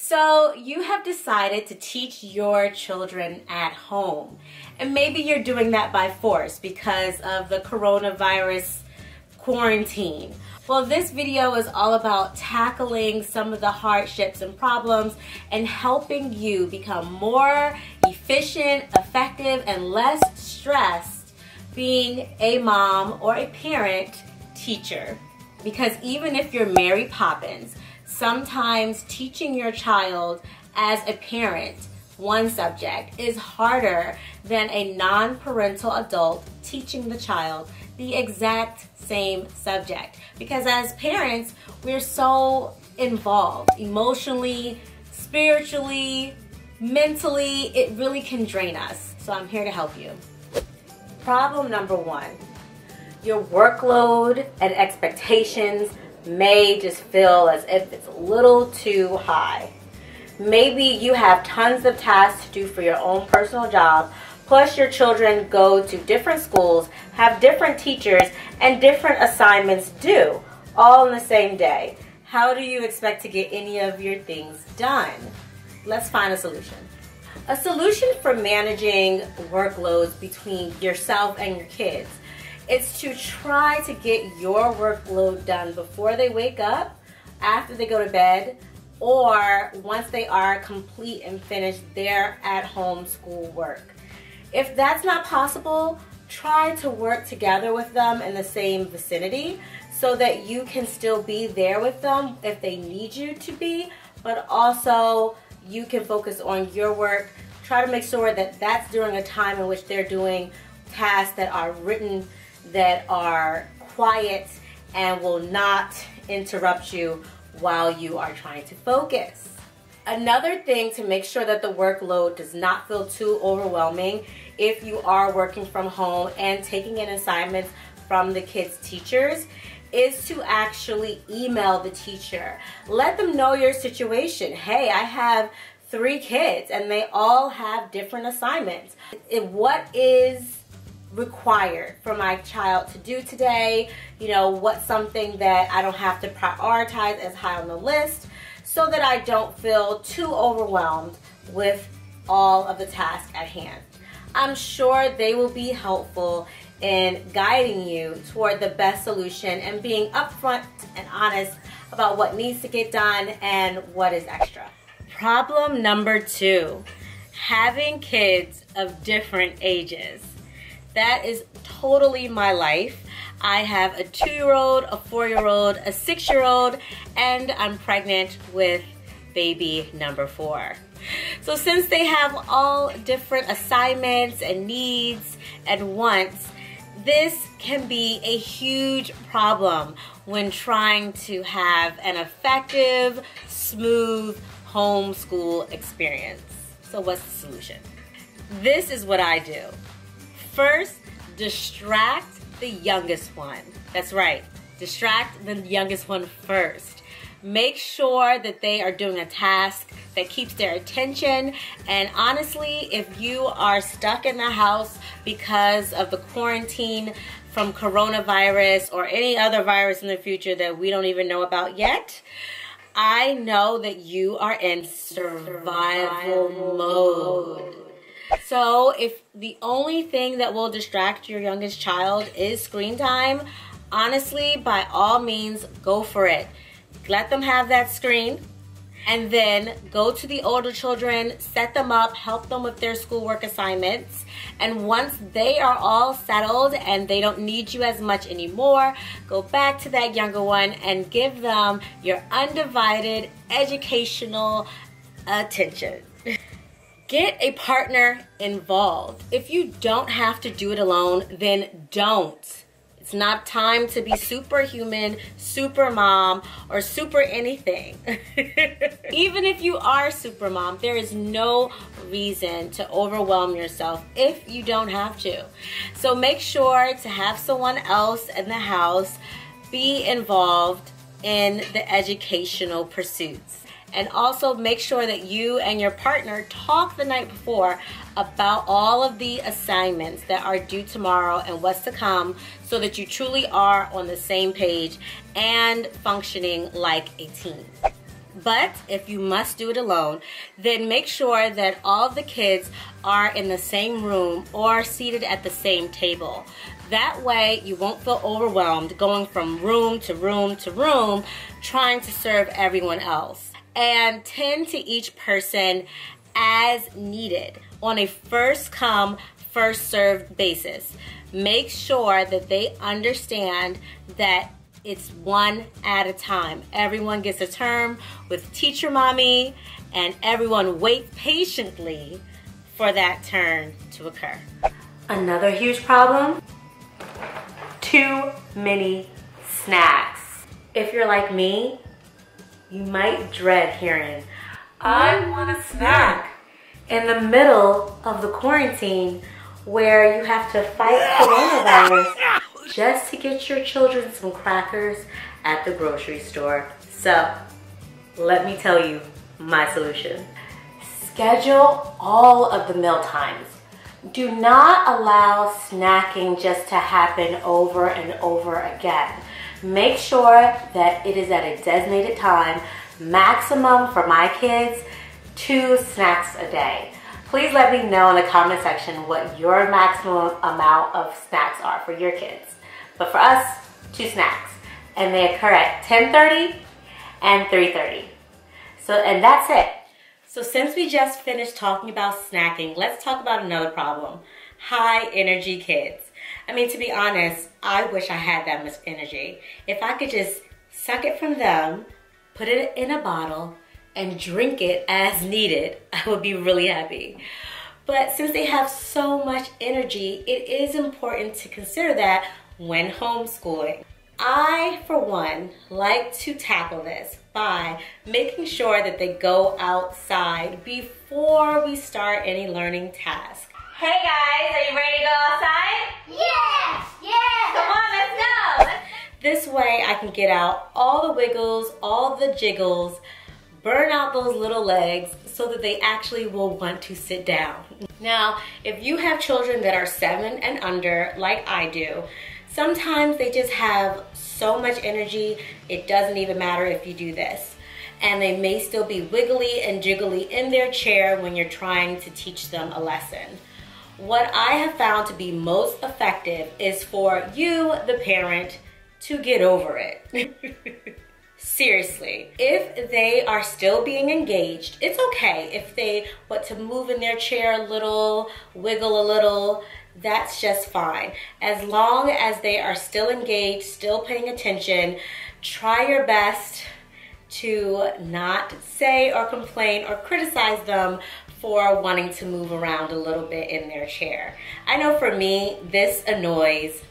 So you have decided to teach your children at home, and maybe you're doing that by force because of the coronavirus quarantine. Well, this video is all about tackling some of the hardships and problems and helping you become more efficient, effective, and less stressed being a mom or a parent teacher. Because even if you're Mary Poppins, sometimes teaching your child as a parent one subject is harder than a non-parental adult teaching the child the exact same subject. Because as parents, we're so involved emotionally, spiritually, mentally, it really can drain us. So I'm here to help you. Problem number one, your workload and expectations may just feel as if it's a little too high. Maybe you have tons of tasks to do for your own personal job, plus your children go to different schools, have different teachers, and different assignments due, all in the same day. How do you expect to get any of your things done? Let's find a solution. A solution for managing workloads between yourself and your kids is to try to get your workload done before they wake up, after they go to bed, or once they are complete and finished their at-home school work. If that's not possible, try to work together with them in the same vicinity so that you can still be there with them if they need you to be, but also you can focus on your work. Try to make sure that that's during a time in which they're doing tasks that are written, that are quiet, and will not interrupt you while you are trying to focus. Another thing to make sure that the workload does not feel too overwhelming if you are working from home and taking in assignments from the kids' teachers is to actually email the teacher. Let them know your situation. Hey, I have 3 kids and they all have different assignments. What is required for my child to do today? You know, what's something that I don't have to prioritize as high on the list so that I don't feel too overwhelmed with all of the tasks at hand. I'm sure they will be helpful in guiding you toward the best solution and being upfront and honest about what needs to get done and what is extra. Problem number 2, having kids of different ages. That is totally my life. I have a 2-year-old, a 4-year-old, a 6-year-old, and I'm pregnant with baby number 4. So since they have all different assignments and needs and wants, this can be a huge problem when trying to have an effective, smooth homeschool experience. So what's the solution? This is what I do. First, distract the youngest one. That's right, distract the youngest one first. Make sure that they are doing a task that keeps their attention. And honestly, if you are stuck in the house because of the quarantine from coronavirus or any other virus in the future that we don't even know about yet, I know that you are in survival mode. So if the only thing that will distract your youngest child is screen time, honestly, by all means, go for it. Let them have that screen, and then go to the older children, set them up, help them with their schoolwork assignments. And once they are all settled and they don't need you as much anymore, go back to that younger one and give them your undivided educational attention. Get a partner involved. If you don't have to do it alone, then don't. It's not time to be superhuman, super mom, or super anything. Even if you are super mom, there is no reason to overwhelm yourself if you don't have to. So make sure to have someone else in the house be involved in the educational pursuits. And also make sure that you and your partner talk the night before about all of the assignments that are due tomorrow and what's to come, so that you truly are on the same page and functioning like a team. But if you must do it alone, then make sure that all of the kids are in the same room or seated at the same table. That way you won't feel overwhelmed going from room to room to room trying to serve everyone else. And tend to each person as needed on a first come, first served basis. Make sure that they understand that it's one at a time. Everyone gets a turn with teacher mommy, and everyone waits patiently for that turn to occur. Another huge problem: too many snacks. If you're like me, you might dread hearing, "I want a snack," in the middle of the quarantine where you have to fight coronavirus just to get your children some crackers at the grocery store. So, let me tell you my solution. Schedule all of the meal times. Do not allow snacking just to happen over and over again. Make sure that it is at a designated time, maximum for my kids, 2 snacks a day. Please let me know in the comment section what your maximum amount of snacks are for your kids. But for us, 2 snacks. And they occur at 10:30 and 3:30. And that's it. So since we just finished talking about snacking, let's talk about another problem: high energy kids. I mean, to be honest, I wish I had that much energy. If I could just suck it from them, put it in a bottle, and drink it as needed, I would be really happy. But since they have so much energy, it is important to consider that when homeschooling. I, for one, like to tackle this by making sure that they go outside before we start any learning task. Hey guys, are you ready to go outside? Yeah! Yeah! Come on, let's go! This way I can get out all the wiggles, all the jiggles, burn out those little legs so that they actually will want to sit down. Now, if you have children that are 7 and under, like I do, sometimes they just have so much energy, it doesn't even matter if you do this. And they may still be wiggly and jiggly in their chair when you're trying to teach them a lesson. What I have found to be most effective is for you, the parent, to get over it. Seriously, if they are still being engaged, it's okay if they want to move in their chair a little, wiggle a little, that's just fine. As long as they are still engaged, still paying attention, try your best to not say or complain or criticize them for wanting to move around a little bit in their chair. I know for me, this annoys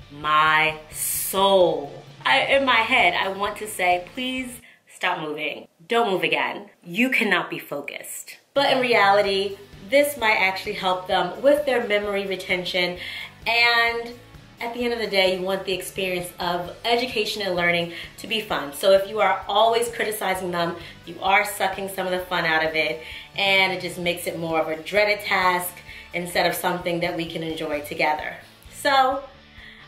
my soul. In my head, I want to say, please stop moving. Don't move again. You cannot be focused. But in reality, this might actually help them with their memory retention, and at the end of the day, you want the experience of education and learning to be fun. So if you are always criticizing them, you are sucking some of the fun out of it, and it just makes it more of a dreaded task instead of something that we can enjoy together. So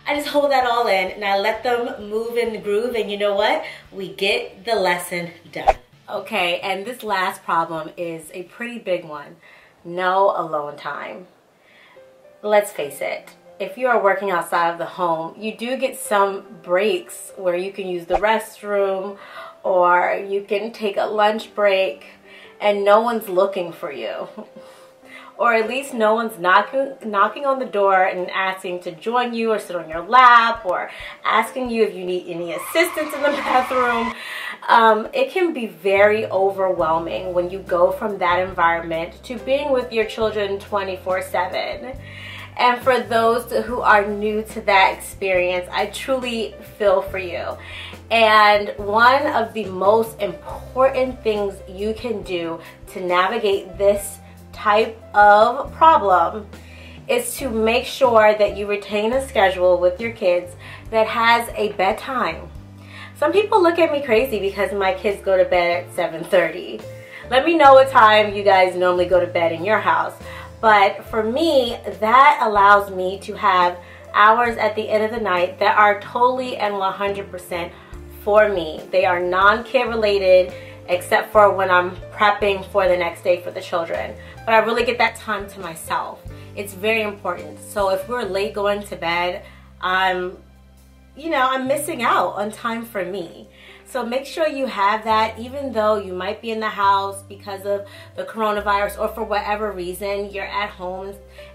I just hold that all in and I let them move in the groove, and you know what? We get the lesson done. Okay, and this last problem is a pretty big one. No alone time. Let's face it, if you are working outside of the home, you do get some breaks where you can use the restroom or you can take a lunch break and no one's looking for you. Or at least no one's knocking on the door and asking to join you or sit on your lap or asking you if you need any assistance in the bathroom. It can be very overwhelming when you go from that environment to being with your children 24/7. And for those who are new to that experience, I truly feel for you. And one of the most important things you can do to navigate this type of problem is to make sure that you retain a schedule with your kids that has a bedtime. Some people look at me crazy because my kids go to bed at 7:30. Let me know what time you guys normally go to bed in your house. But for me, that allows me to have hours at the end of the night that are totally and 100% for me. They are non-kid related. except for when I'm prepping for the next day for the children. But I really get that time to myself. It's very important. So if we're late going to bed, I'm missing out on time for me. So make sure you have that, even though you might be in the house because of the coronavirus or for whatever reason you're at home.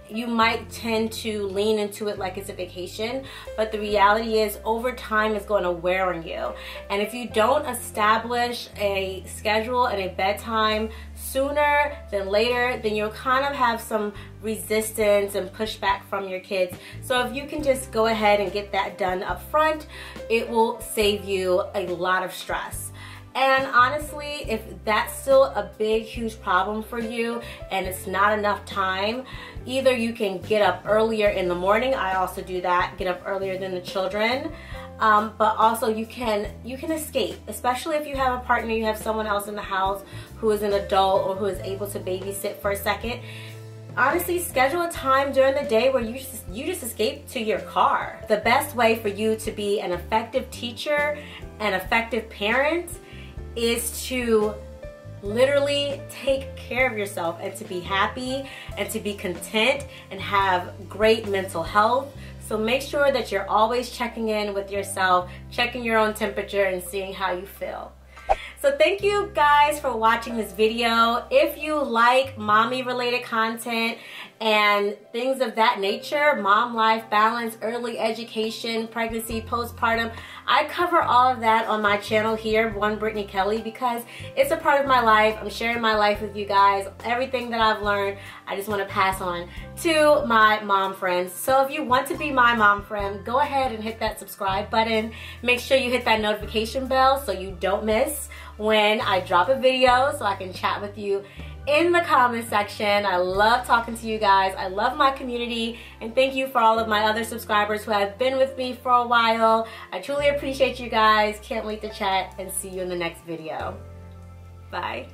You might tend to lean into it like it's a vacation, but the reality is over time it's going to wear on you. And if you don't establish a schedule and a bedtime sooner than later, then you'll kind of have some resistance and pushback from your kids. So if you can just go ahead and get that done up front, it will save you a lot of stress. And honestly, if that's still a big, huge problem for you and it's not enough time, either you can get up earlier in the morning. I also do that, get up earlier than the children. But also you can escape, especially if you have a partner, you have someone else in the house who is an adult or who is able to babysit for a second. Honestly, schedule a time during the day where you just escape to your car. The best way for you to be an effective teacher, an effective parent, is to literally take care of yourself and to be happy and to be content and have great mental health. So make sure that you're always checking in with yourself, checking your own temperature and seeing how you feel. So thank you guys for watching this video. If you like mommy related content and things of that nature, mom life balance, early education, pregnancy, postpartum, I cover all of that on my channel here, One Brittany Kelly, because it's a part of my life. I'm sharing my life with you guys. Everything that I've learned, I just want to pass on to my mom friends. So if you want to be my mom friend, go ahead and hit that subscribe button. Make sure you hit that notification bell so you don't miss when I drop a video, so I can chat with you in the comment section. I love talking to you guys. I love my community, and thank you for all of my other subscribers who have been with me for a while. I truly appreciate you guys. Can't wait to chat and see you in the next video. Bye.